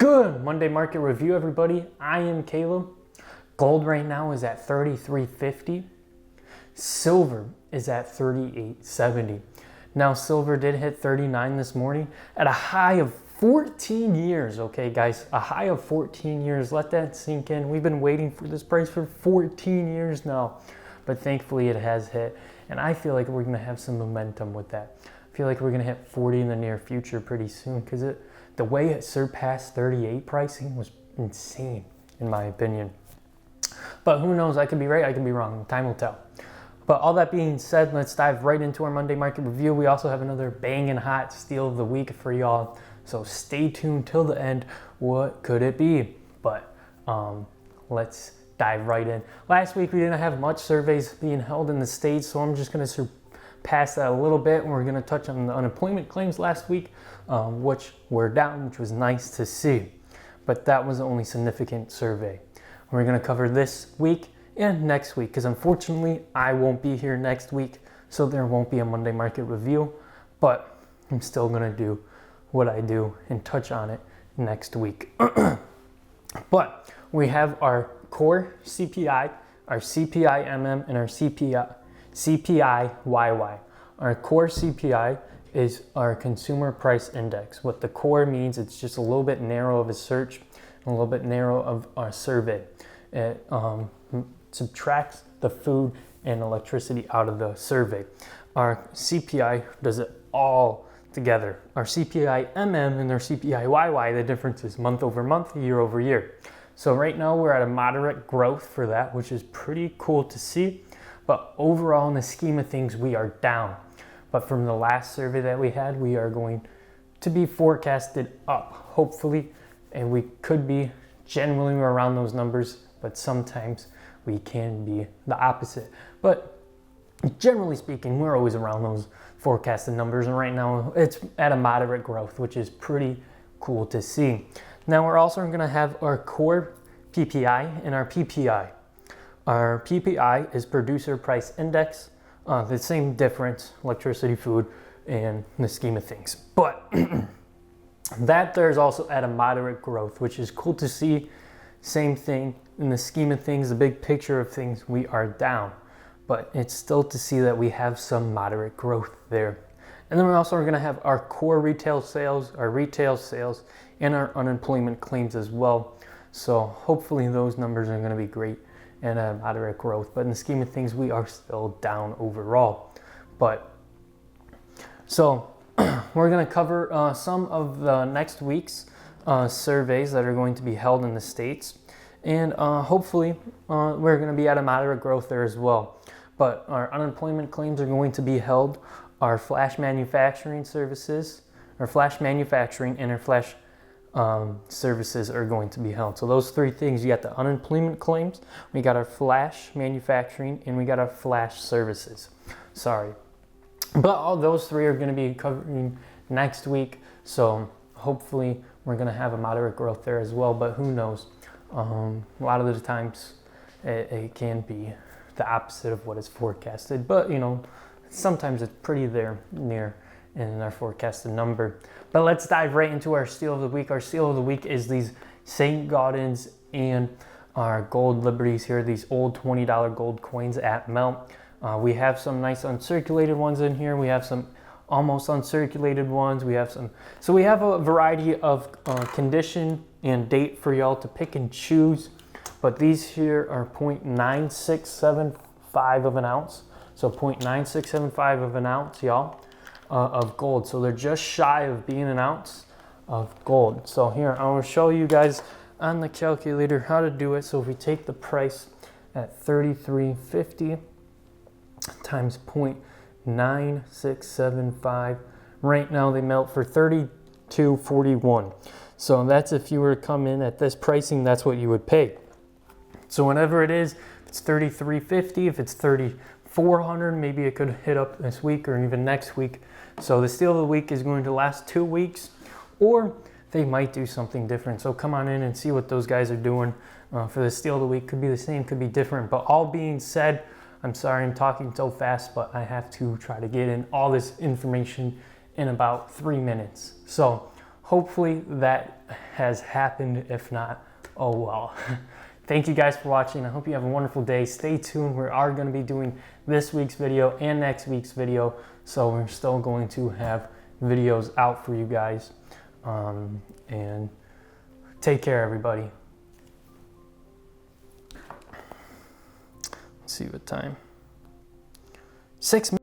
Good Monday market review, everybody. I am Caleb. Gold right now is at $33.50. Silver is at $38.70. Now, silver did hit 39 this morning at a high of 14 years. Okay, guys, a high of 14 years. Let that sink in. We've been waiting for this price for 14 years now, but thankfully it has hit. And I feel like we're going to have some momentum with that. I feel like we're going to hit 40 in the near future pretty soon because the way it surpassed 38 pricing was insane, in my opinion. But who knows? I could be right, I could be wrong. Time will tell. But all that being said, let's dive right into our Monday market review. We also have another banging hot steal of the week for y'all. So stay tuned till the end. What could it be? But let's dive right in. Last week we didn't have much surveys being held in the States, so I'm just going to surpass that a little bit. We're going to touch on the unemployment claims last week, which were down, which was nice to see. But that was the only significant survey. We're going to cover this week and next week, because unfortunately I won't be here next week, so there won't be a Monday market review, but I'm still going to do what I do and touch on it next week. But we have our core CPI, our CPI-MM, and our CPI-YY. Our core CPI is our consumer price index. What the core means, it's just a little bit narrow of a search, and a little bit narrow of our survey. It subtracts the food and electricity out of the survey. Our CPI does it all together. Our CPI-MM and our CPI-YY, the difference is month over month, year over year. So right now we're at a moderate growth for that, which is pretty cool to see. But overall, in the scheme of things, we are down. But from the last survey that we had, we are going to be forecasted up, hopefully. And we could be generally around those numbers, but sometimes we can be the opposite. But generally speaking, we're always around those forecasted numbers. And right now, it's at a moderate growth, which is pretty cool to see. Now, we're also going to have our core PPI and our PPI. Our PPI is Producer Price Index, the same difference, electricity, food, and the scheme of things. But that there's also at a moderate growth, which is cool to see. Same thing in the scheme of things, the big picture of things, we are down. But it's still to see that we have some moderate growth there. And then we're also going to have our core retail sales, and our unemployment claims as well. So hopefully those numbers are going to be great and a moderate growth. But in the scheme of things, we are still down overall. But so we're going to cover some of the next week's surveys that are going to be held in the States. And hopefully we're going to be at a moderate growth there as well. But our unemployment claims are going to be held. Our flash manufacturing services, our flash manufacturing and our flash services are going to be held. So those three things, you got the unemployment claims, we got our flash manufacturing, and we got our flash services. Sorry. But all those three are going to be covering next week. So hopefully we're going to have a moderate growth there as well. But who knows? A lot of the times it can be the opposite of what is forecasted. But, you know, sometimes it's pretty there near in our forecasted number. But let's dive right into our steal of the week. Our steal of the week is these St. Gaudens and our gold liberties here, these old $20 gold coins at melt. We have some nice uncirculated ones in here. We have some almost uncirculated ones. We have some, so we have a variety of condition and date for y'all to pick and choose. But these here are 0.9675 of an ounce. So 0.9675 of an ounce, y'all, of gold. So they're just shy of being an ounce of gold. So here, I will show you guys on the calculator how to do it. So if we take the price at $33.50 times 0.9675, right now they melt for $32.41. So that's if you were to come in at this pricing, that's what you would pay. So whenever it is, if it's $33.50, if it's $34.00, maybe it could hit up this week or even next week. So the steal of the week is going to last 2 weeks, or they might do something different. So come on in and see what those guys are doing for the steal of the week. Could be the same, could be different. But all being said, I'm sorry I'm talking so fast, but I have to try to get in all this information in about 3 minutes. So hopefully that has happened. If not, oh well. Thank you guys for watching. I hope you have a wonderful day. Stay tuned. We are going to be doing this week's video and next week's video. So we're still going to have videos out for you guys. And take care, everybody. Let's see what time. 6 minutes.